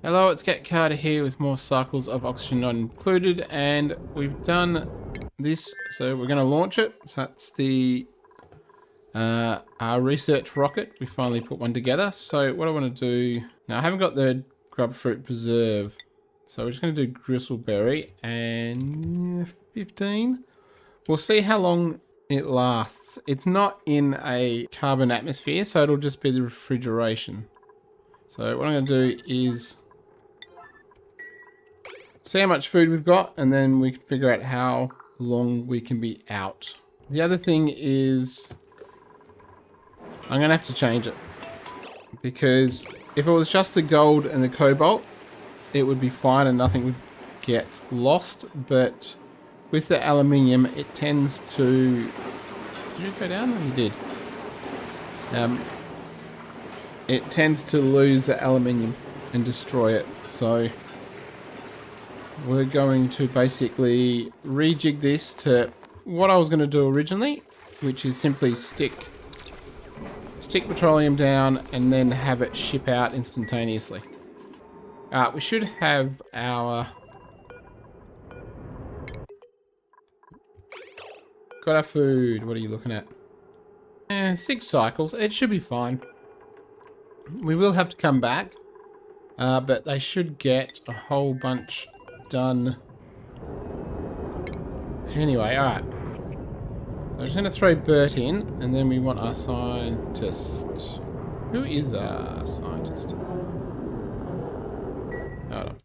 Hello, it's Cat Carter here with more cycles of oxygen not included, and we've done this, so we're going to launch it. So that's the our research rocket. We finally put one together. So what I want to do now, I haven't got the grub fruit preserve, so we're just going to do gristleberry and 15. We'll see how long it lasts. It's not in a carbon atmosphere, so it'll just be the refrigeration. So what I'm going to do is see how much food we've got, and then we can figure out how long we can be out. The other thing is I'm going to have to change it, because if it was just the gold and the cobalt, it would be fine and nothing would get lost. But with the aluminium, it tends to... Did you go down? You did. It tends to lose the aluminium and destroy it. So we're going to basically rejig this to what I was going to do originally, which is simply stick petroleum down and then have it ship out instantaneously. We should have our... Got our food. What are you looking at? 6 cycles. It should be fine. We will have to come back, but they should get a whole bunch done. Anyway, alright. I'm just going to throw Bert in, and then we want our scientist. Who is our scientist? Hold on.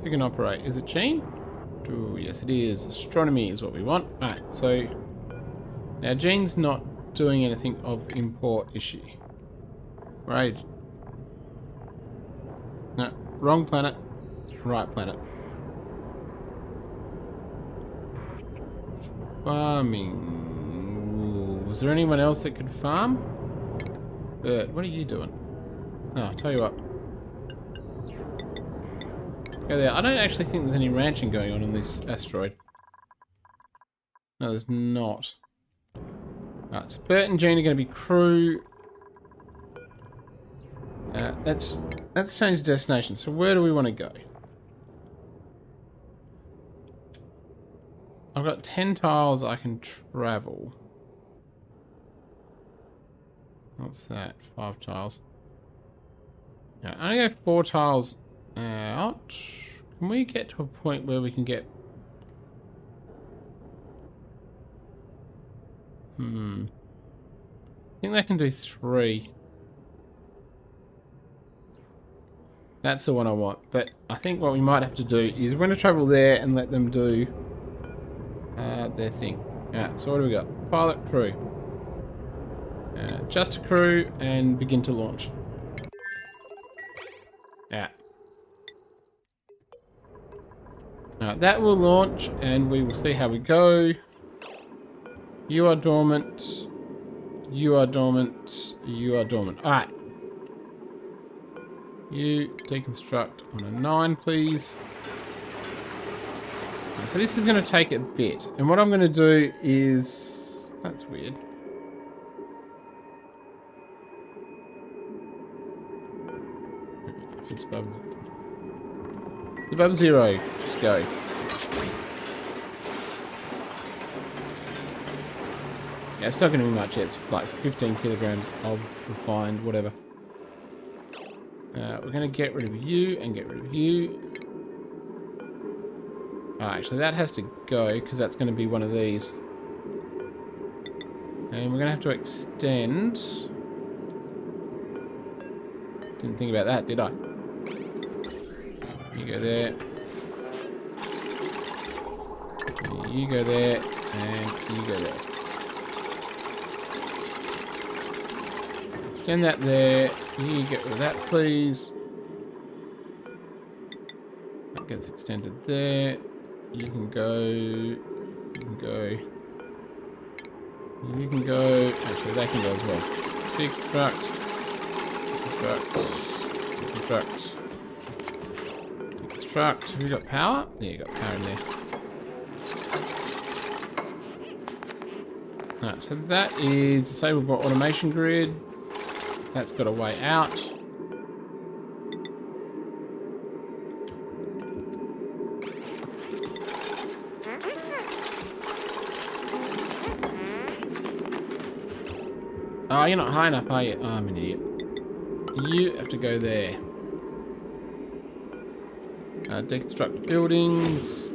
Who can operate? Is it Gene? Oh, yes it is. Astronomy is what we want. Alright, so now Gene's not doing anything of import, is she? Right. No, wrong planet. Right planet. Farming. Ooh, was there anyone else that could farm? Bert, what are you doing? Oh, I'll tell you what. Go there. I don't actually think there's any ranching going on this asteroid. No, there's not. Alright, so Bert and Jean are going to be crew. Let's change the destination. So where do we want to go? I've got 10 tiles I can travel. What's that? 5 tiles. Yeah, I only go 4 tiles out. Can we get to a point where we can get... I think they can do 3. That's the one I want. But I think what we might have to do is we're going to travel there and let them do their thing. Alright, so what do we got? Pilot, crew. Just a crew, and begin to launch. Yeah. Alright, that will launch, and we will see how we go. You are dormant. You are dormant. You are dormant. Alright. You deconstruct on a 9, please. Okay, so this is going to take a bit. And what I'm going to do is... That's weird. If it's above 0, just go. Yeah, it's not going to be much. It's like 15 kilograms of refined whatever. We're going to get rid of you and get rid of you. Oh, actually, that has to go because that's going to be one of these. And we're going to have to extend. Didn't think about that, did I? You go there. You go there. And you go there. Extend that there. You get rid of that, please. That gets extended there. You can go. You can go. You can go. Actually, they can go as well. Deconstruct. Deconstruct. Deconstruct. Have you got power? Yeah, you got power in there. Alright, so that is disable automation grid. That's got a way out. Oh, you're not high enough, are you? Oh, I'm an idiot. You have to go there. Deconstruct buildings.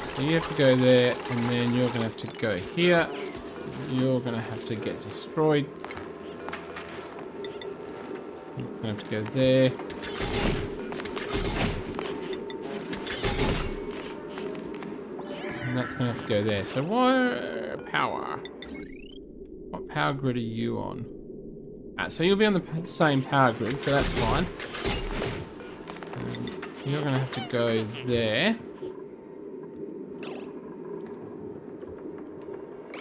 So you have to go there, and then you're going to have to go here. You're going to have to get destroyed. You're going to have to go there. And that's going to have to go there. So what power? What power grid are you on? So you'll be on the same power grid, so that's fine. You're going to have to go there.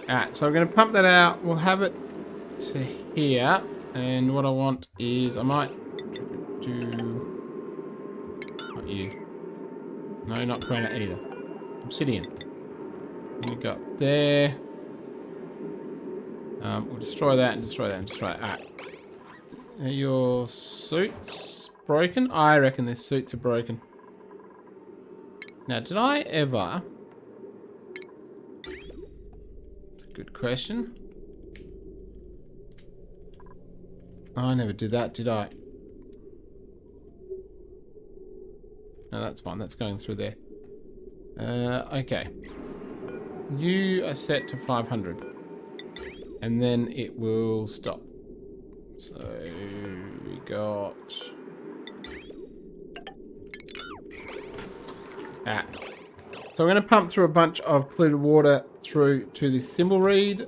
Alright, so we're going to pump that out. We'll have it to here. And what I want is, I might do... Not you. No, not granite either. Obsidian. You got there. We'll destroy that and destroy that and destroy that. Alright. Are your suits broken? I reckon their suits are broken. Now, did I ever... Good question. I never did that, did I? No, that's fine. That's going through there. Okay. You are set to 500. And then it will stop. So, we got... So we're going to pump through a bunch of polluted water through to this symbol read.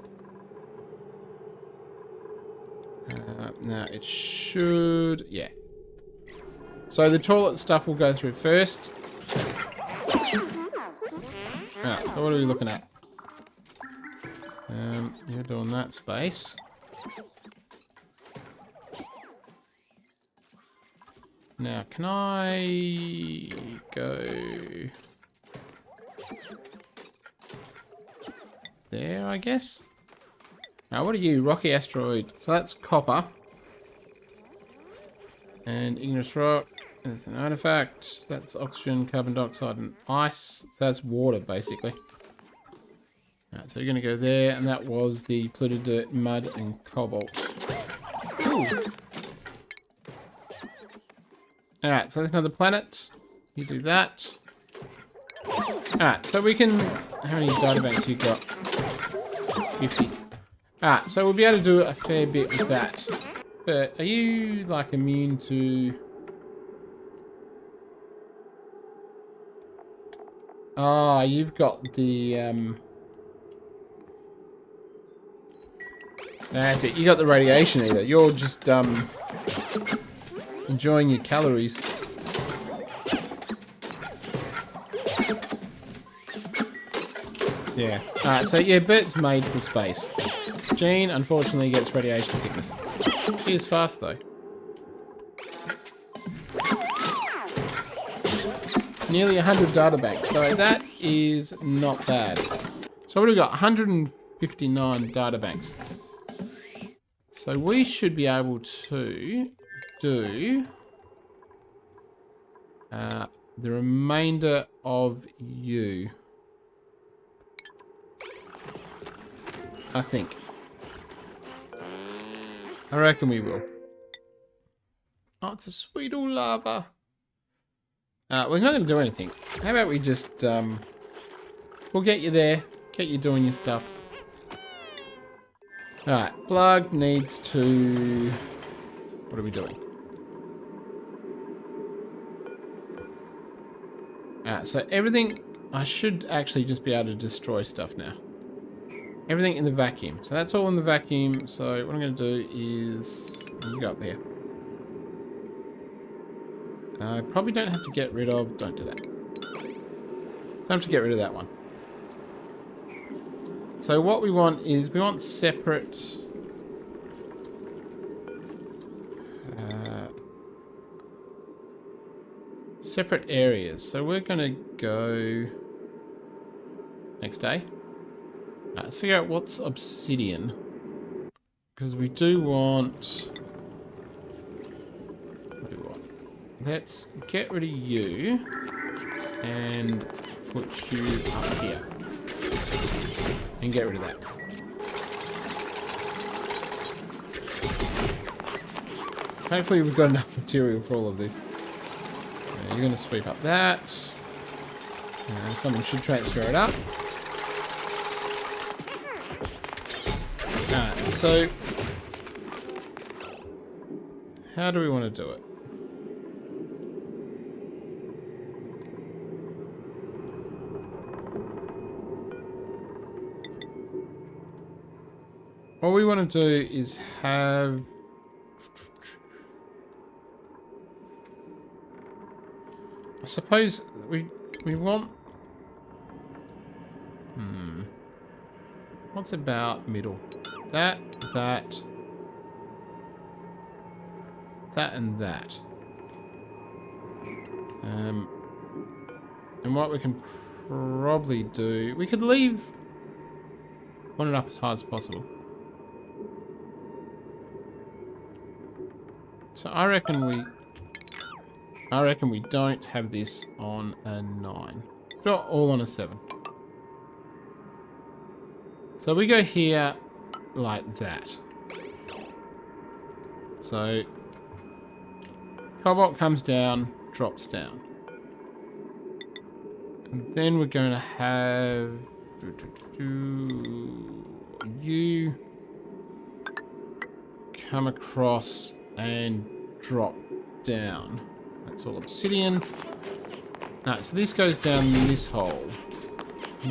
Now it should, yeah. So the toilet stuff will go through first. Alright, so what are we looking at? You're doing that space. Now, can I go there, I guess? Now, what are you? Rocky asteroid. So that's copper. And igneous rock. That's an artifact. That's oxygen, carbon dioxide, and ice. So that's water, basically. Alright, so you're going to go there. And that was the polluted dirt, mud, and cobalt. Ooh. Alright, so there's another planet. You do that. Alright, so we can... How many databanks you got? 50. Alright, so we'll be able to do a fair bit with that. But are you, like, immune to... Ah, you've got the, That's it, you got the radiation eater. You're just, enjoying your calories. Yeah. Alright, so yeah, Bert's made for space. Jean, unfortunately, gets radiation sickness. He is fast, though. Nearly 100 databanks, so that is not bad. So what do we got? 159 databanks. So we should be able to do the remainder of you. I think. I reckon we will. Oh, it's a sweet old lava. Well, it's not going to do anything. How about we just, we'll get you there. Get you doing your stuff. Alright, plug needs to... What are we doing? Alright, so everything... I should actually just be able to destroy stuff now. Everything in the vacuum. So that's all in the vacuum. So what I'm going to do is... You go up there. I probably don't have to get rid of... Don't do that. Time to get rid of that one. So what we want is... We want separate... separate areas. So we're going to go... Next day. Let's figure out what's obsidian. Because we do want... What do we want? Let's get rid of you. And put you up here. And get rid of that. Hopefully we've got enough material for all of this. You're going to sweep up that. Someone should transfer it up. Alright, so how do we want to do it? What we want to do is have... I suppose we want... What's about middle? That, and that. And what we can probably do... We could leave one up as high as possible. So I reckon we don't have this on a 9. Not all on a 7. So we go here like that. So cobalt comes down, drops down. And then we're going to have you come across and drop down. That's all obsidian. Alright, so this goes down this hole.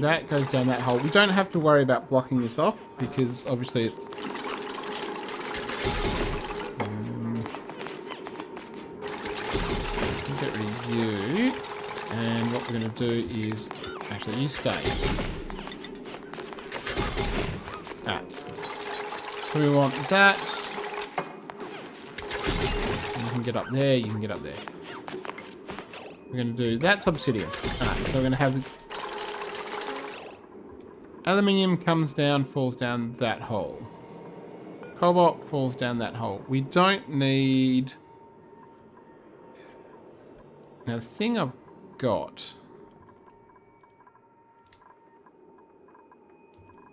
That goes down that hole. We don't have to worry about blocking this off because obviously it's... get rid of you. And what we're going to do is... Actually, you stay. Alright. So we want that. You can get up there, you can get up there. We're going to do... That's obsidian. Alright, so we're going to have... Aluminium comes down, falls down that hole. Cobalt falls down that hole. We don't need... Now, the thing I've got...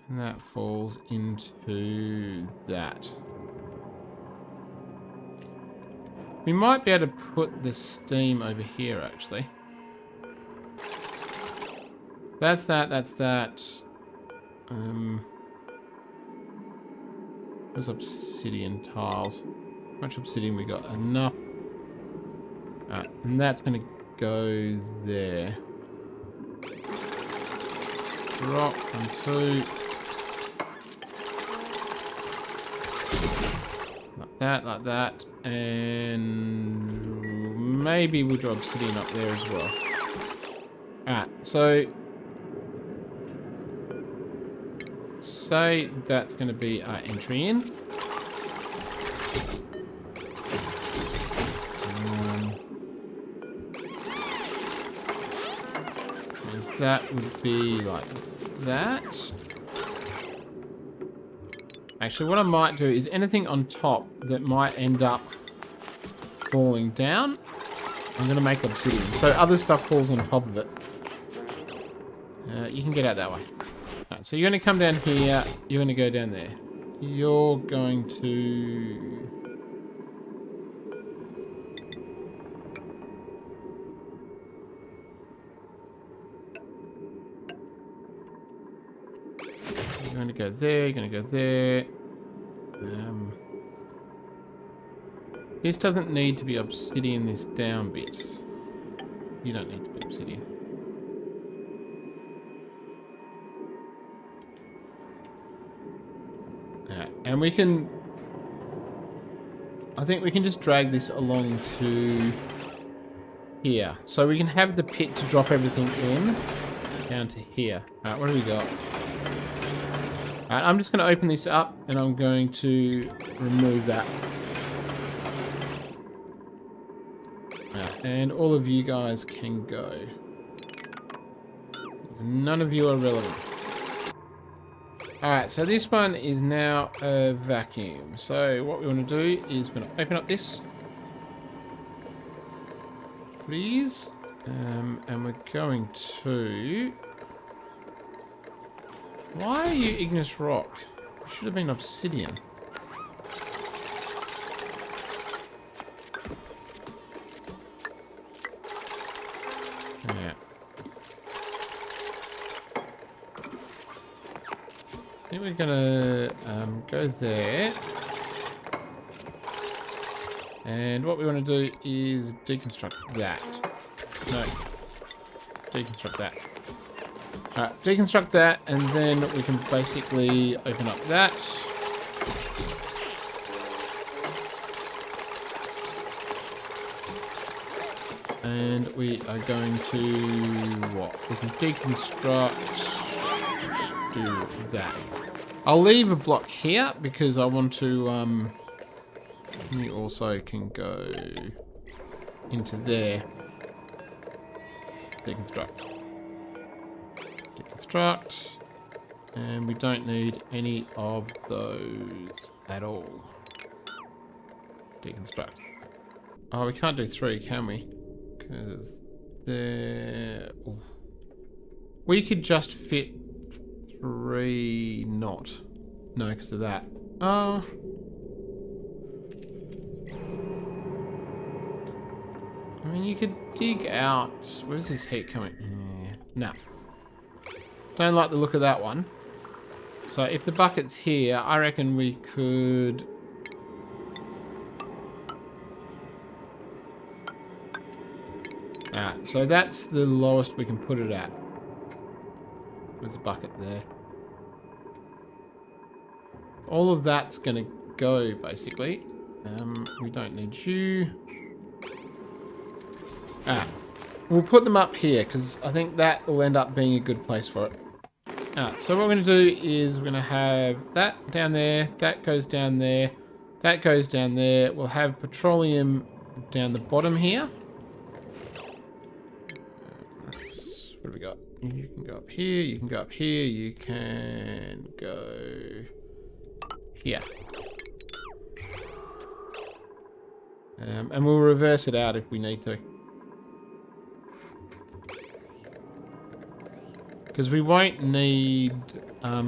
And that falls into that. We might be able to put the steam over here, actually. That's that, that's that. There's obsidian tiles. How much obsidian we got? Enough. Alright, and that's going to go there. Drop and 2. Like that. And maybe we'll drop obsidian up there as well. Alright, so... Say that's going to be our entry in. And that would be like that. Actually, what I might do is anything on top that might end up falling down, I'm going to make obsidian. So other stuff falls on top of it. You can get out that way. Alright, so you're going to come down here, you're going to go down there. You're going to... You're going to go there, you're going to go there. This doesn't need to be obsidian, this down bit. You don't need to be obsidian. And we can... I think we can just drag this along to here. So we can have the pit to drop everything in down to here. Alright, what do we got? Alright, I'm just going to open this up and I'm going to remove that. And all of you guys can go. None of you are relevant. Alright, so this one is now a vacuum. So what we want to do is we're going to open up this. Please. And we're going to Why are you igneous rock? It should have been obsidian. Yeah. I think we're gonna go there. And what we want to do is deconstruct that. No. Deconstruct that. Alright, deconstruct that, and then we can basically open up that. And we are going to what? We can deconstruct, do that. I'll leave a block here because I want to, you also can go into there. Deconstruct. Deconstruct. And we don't need any of those at all. Deconstruct. Oh, we can't do 3, can we? Because there... Ooh. We could just fit 3 not. No, because of that. Oh. I mean, you could dig out... Where's this heat coming? No. Don't like the look of that one. So if the bucket's here, I reckon we could... Alright, so that's the lowest we can put it at. There's a bucket there. All of that's going to go, basically. We don't need you. Ah, we'll put them up here, because I think that will end up being a good place for it. Alright, so what we're going to do is we're going to have that down there, that goes down there, that goes down there. We'll have petroleum down the bottom here. What have we got? You can go up here, you can go up here, you can go here. And we'll reverse it out if we need to. Because we won't need, what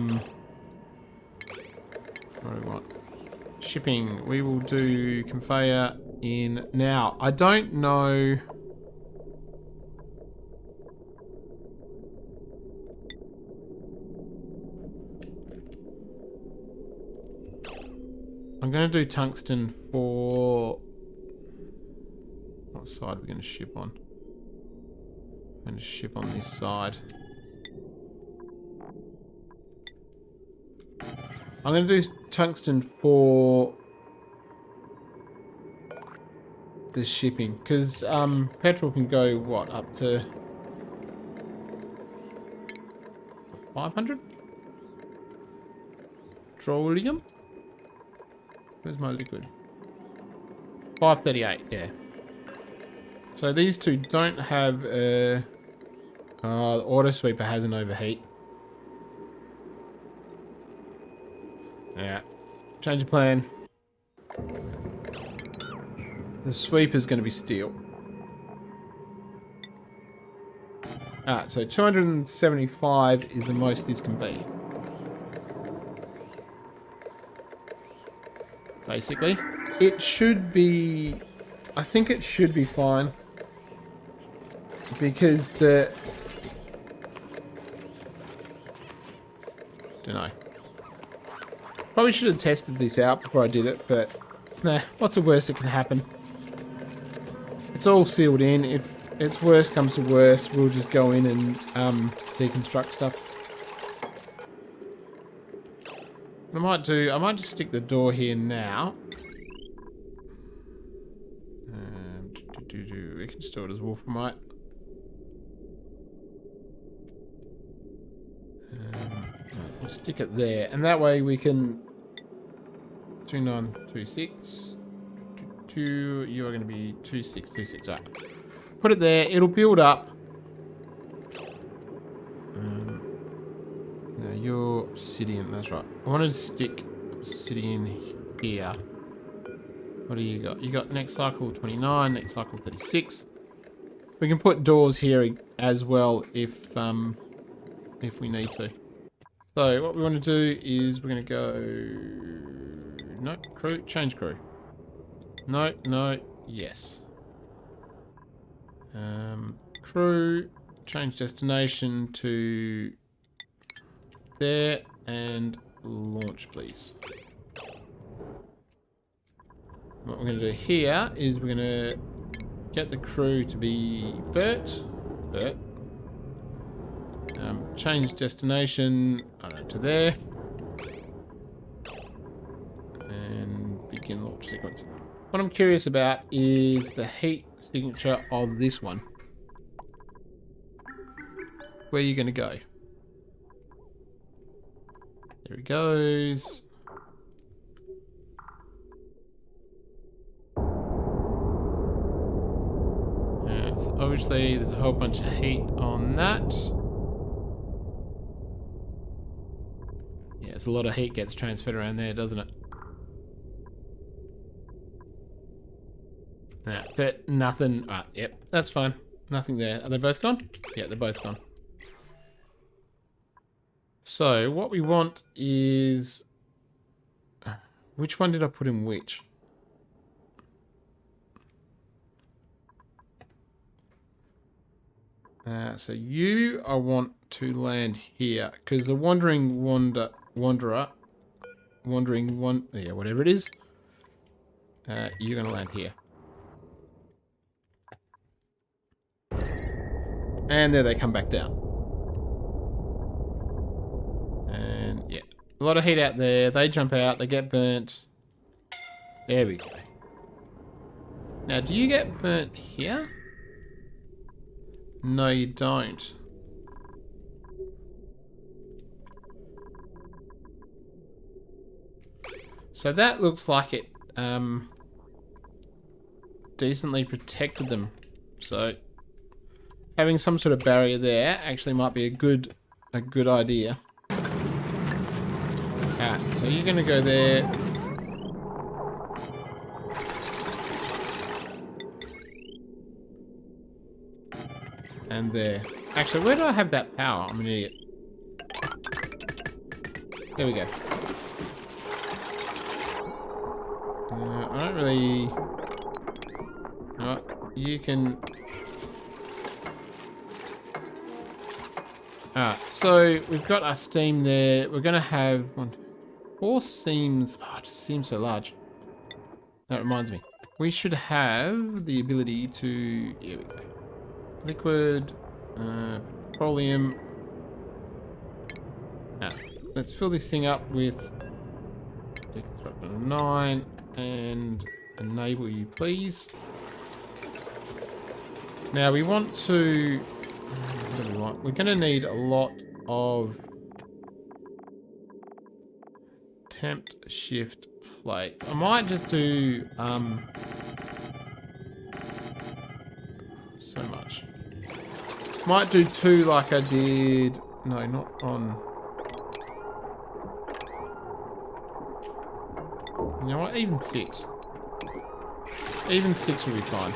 do we want? Shipping. We will do conveyor in. Now, I don't know... I'm going to do tungsten for... What side are we going to ship on? I'm going to ship on this side. I'm going to do tungsten for the shipping. Because petrol can go, what, up to 500? Petroleum? Where's my liquid? 538, yeah. So these two don't have the auto sweeper has an overheat. Yeah. Change of plan. The sweeper's going to be steel. Alright, so 275 is the most this can be. Basically. It should be... I think it should be fine. Because the... Dunno. Probably should have tested this out before I did it, but... Nah, what's the worst that can happen? It's all sealed in. If it's worst comes to worst, we'll just go in and deconstruct stuff. What I might just stick the door here now. We can store it as wolframite. We'll stick it there, and that way we can 2926. You are going to be 2626. Right. Put it there. It'll build up. No, you're obsidian. That's right. I wanted to stick obsidian here. What do you got? You got next cycle 29, next cycle 36. We can put doors here as well if we need to. So what we want to do is we're going to go... No, crew, change crew. No, no, yes. Crew, change destination to there and launch, please. What we're going to do here is we're going to get the crew to be Bert. Change destination to there. And begin launch sequence. What I'm curious about is the heat signature of this one. Where are you going to go? There he goes. So obviously there's a whole bunch of heat on that. Yeah, it's a lot of heat gets transferred around there, doesn't it? Yeah, but nothing. Yep, that's fine. Nothing there. Are they both gone? Yeah, they're both gone. So what we want is... Which one did I put in which? So you, I want to land here because the wandering yeah, whatever it is, you're gonna land here. And there they come back down. And yeah, a lot of heat out there. They jump out, they get burnt. There we go. Now, do you get burnt here? No, you don't. So that looks like it decently protected them. So having some sort of barrier there actually might be a good idea. Alright, so you're gonna go there. And there. Actually, where do I have that power? I'm an idiot. There we go. I don't really... No, you can... Alright, so we've got our steam there. We're going to have 4 seams. Oh, it just seems so large. That reminds me. We should have the ability to... Here we go. Liquid, petroleum. Now, let's fill this thing up with Deconstruction 9 and enable you, please. Now we want to. What do we want? We're going to need a lot of temp shift plate. I might just do so much. Might do 2 like I did. No, not on. You know what? Even 6. Even 6 will be fine.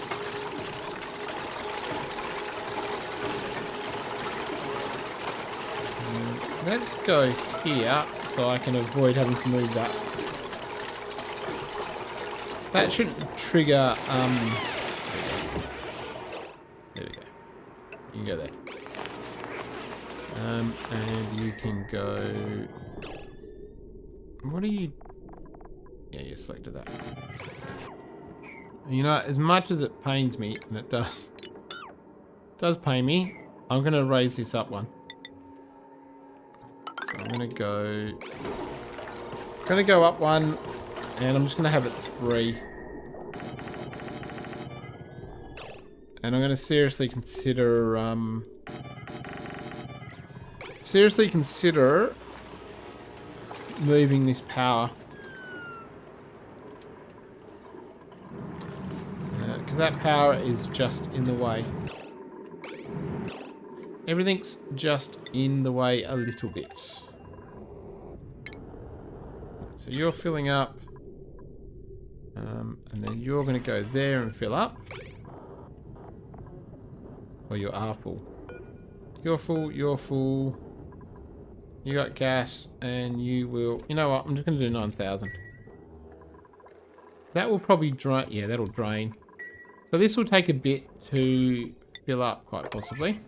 Let's go here so I can avoid having to move that. That should trigger. There we go. You can go there. And you can go... What are you... Yeah, you selected that. You know, as much as it pains me, and it does pain me, I'm going to raise this up one. So I'm going to go up one, and I'm just going to have it 3. And I'm going to seriously consider moving this power. Because that power is just in the way. Everything's just in the way a little bit. So you're filling up. And then you're going to go there and fill up. Or you are full. You're full, you're full. You got gas, and you will... You know what? I'm just going to do 9,000. That will probably drain... Yeah, that'll drain. So this will take a bit to fill up, quite possibly.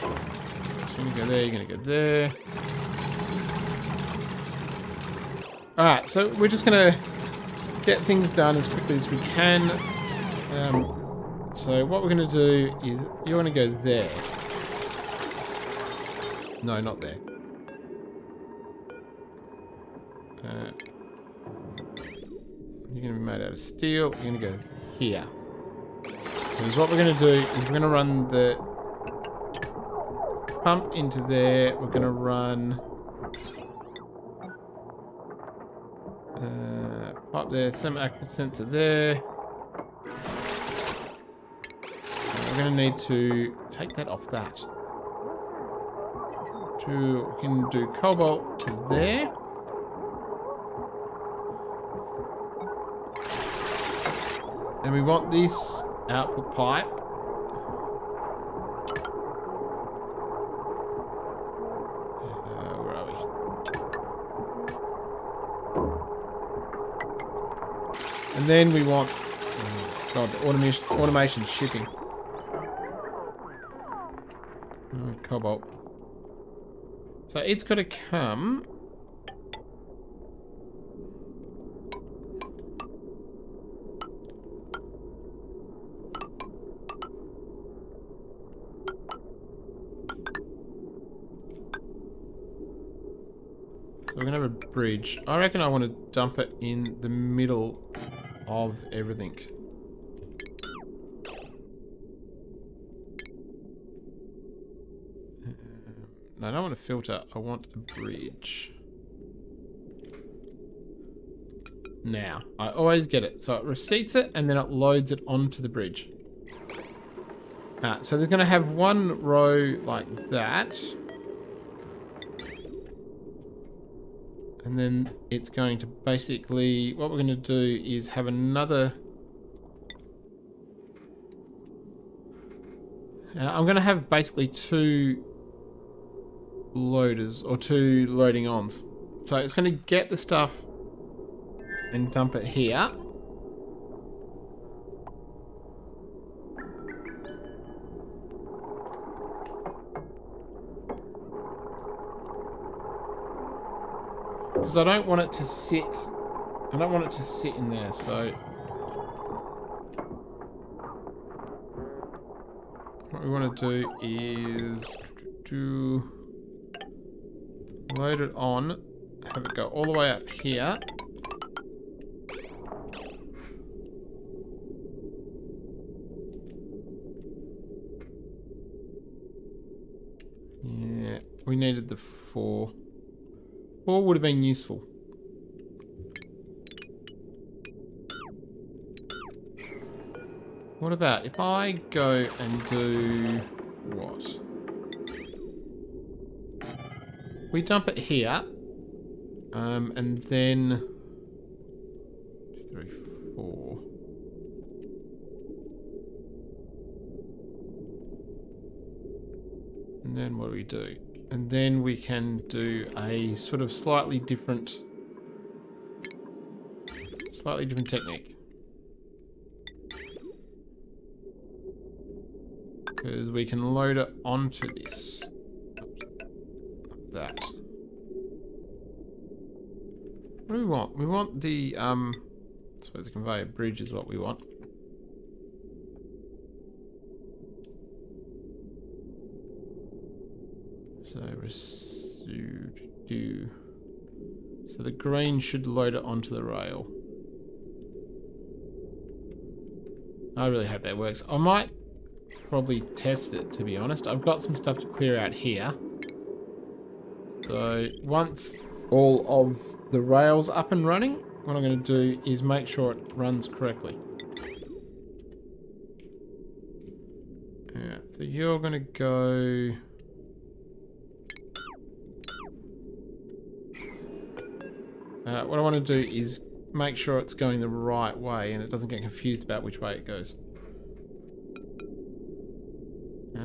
You're going to go there, you're going to go there. Alright, so we're just going to get things done as quickly as we can. So what we're going to do is, you want to go there. No, not there. You're going to be made out of steel. You're going to go here. Because what we're going to do is we're going to run the pump into there. We're going to run pipe there, thermoactive sensor there. We're going to need to take that off that. We can do cobalt to there. And we want this output pipe. Where are we? And then we want... Oh God, the automation shipping. Cobalt. So it's got to come... So we're going to have a bridge. I reckon I want to dump it in the middle of everything. No, I don't want a filter. I want a bridge. Now, I always get it. So it receipts it and then it loads it onto the bridge. So they're going to have one row like that. And then it's going to basically, what we're going to do is have another... I'm going to have basically two loaders, or two loading ons. So it's going to get the stuff and dump it here. Because I don't want it to sit... I don't want it to sit in there, so... What we want to do is... to load it on, have it go all the way up here. Yeah, we needed the 4. 4 would have been useful. What about if I go and do what? We dump it here, and then 2, 3, 4. And then what do we do? And then we can do a sort of slightly different technique. Because we can load it onto this. Like that. What do we want? We want the, I suppose the conveyor bridge is what we want. So the green should load it onto the rail. I really hope that works. I might probably test it, to be honest. I've got some stuff to clear out here. So once all of the rails up and running, what I'm going to do is make sure it runs correctly. Yeah, so you're going to go... what I want to do is make sure it's going the right way and it doesn't get confused about which way it goes.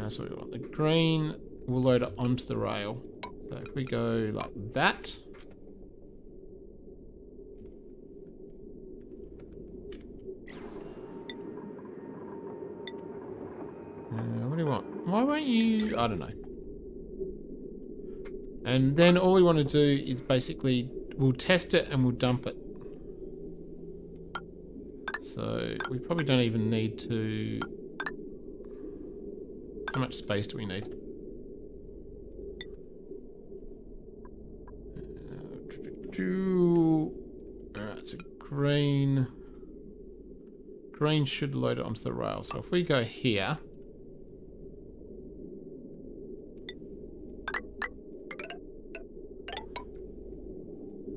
So we want the green. We'll load it onto the rail. So if we go like that. What do you want? Why won't you? I don't know. And then all we want to do is basically, we'll test it and we'll dump it. So we probably don't even need to... How much space do we need? Alright, so green. Green should load it onto the rail. So if we go here...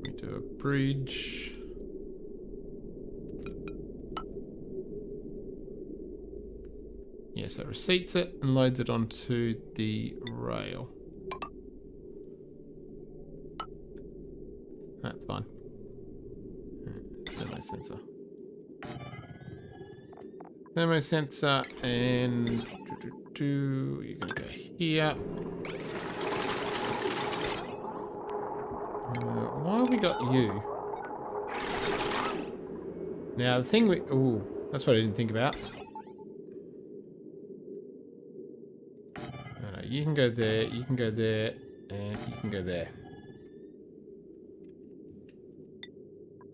We do a bridge. Yeah, so it receipts it and loads it onto the rail. That's fine. Thermosensor. Thermosensor and you're gonna go here. Why have we got you? Now the thing ooh, that's what I didn't think about. No, you can go there, you can go there, and you can go there.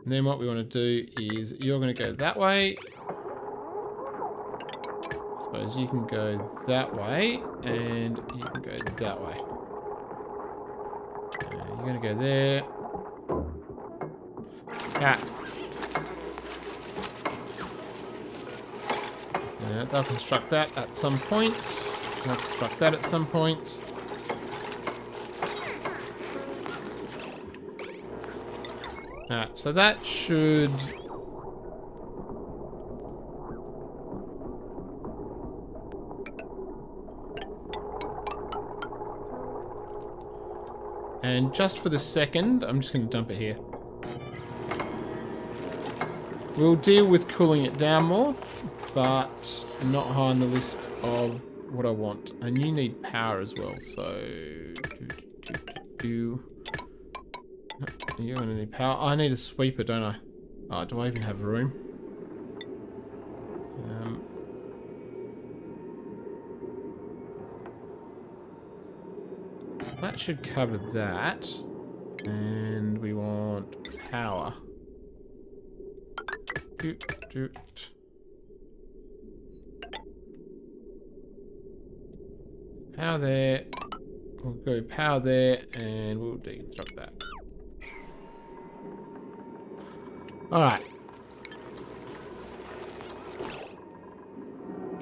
And then what we want to do is you're going to go that way. I suppose you can go that way, and you can go that way. You're going to go there. Ah. They'll construct that at some point. They'll construct that at some point. Alright, so that should... And just for the second, I'm just going to dump it here. We'll deal with cooling it down more, but not high on the list of what I want. And you need power as well, so... You're gonna need power. I need a sweeper, don't I? Oh, do I even have room? That should cover that. And we want power. Power there. We'll go power there, and we'll deconstruct that. Alright.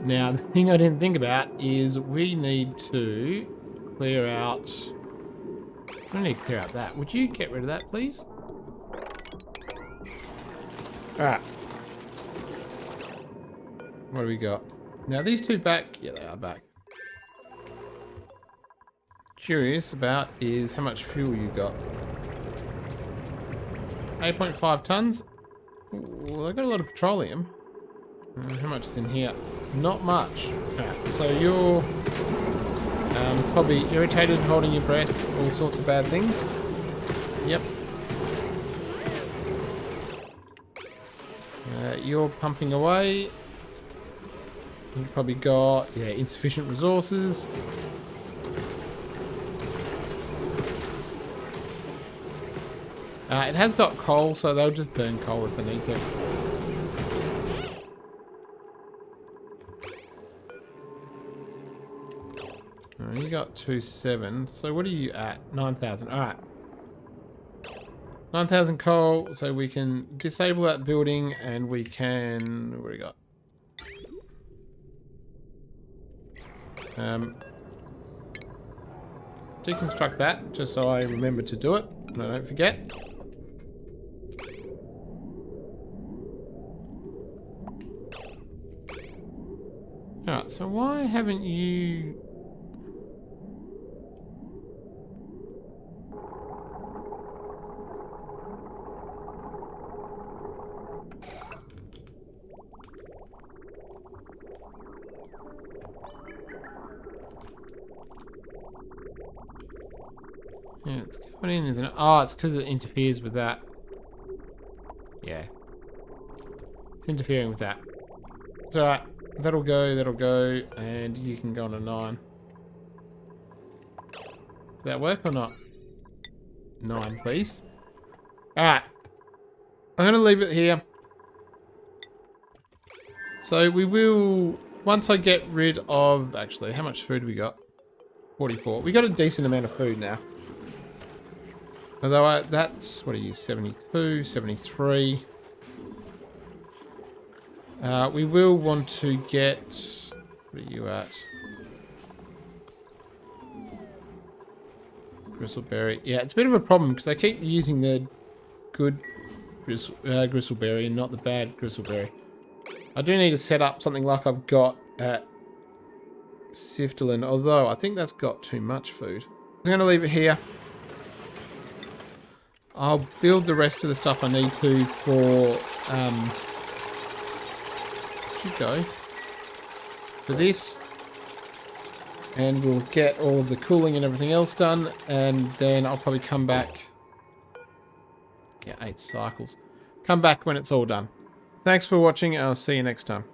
Now, the thing I didn't think about is we need to clear out... I need to clear out that. Would you get rid of that, please? Alright. What do we got? Now, these two back... Yeah, they are back. Curious about is how much fuel you got. 8.5 tons. Well, they've got a lot of petroleum. How much is in here? Not much. Right, so you're probably irritated, holding your breath, all sorts of bad things. Yep. You're pumping away. You've probably got, yeah, insufficient resources. It has got coal, so they'll just burn coal if they need to. You got 2.7. So what are you at? 9,000. Alright. 9,000 coal, so we can disable that building and we can... What do we got? Deconstruct that, just so I remember to do it and I don't forget. Alright, so why haven't you... Yeah, it's going in, isn't it? Oh, it's because it interferes with that. Yeah. It's interfering with that. It's alright. That'll go, and you can go on a 9. Did that work or not? 9, please. Alright. I'm going to leave it here. So we will, once I get rid of, actually, how much food we got? 44. We got a decent amount of food now. Although that's, what are you, 72, 73. We will want to get, what are you at? Gristleberry. Yeah, it's a bit of a problem because I keep using the good gristleberry and not the bad gristleberry. I do need to set up something like I've got at Sifterland, although I think that's got too much food. I'm going to leave it here. I'll build the rest of the stuff I need to for, should go for this. And we'll get all of the cooling and everything else done. And then I'll probably come back. Yeah, 8 cycles. Come back when it's all done. Thanks for watching. I'll see you next time.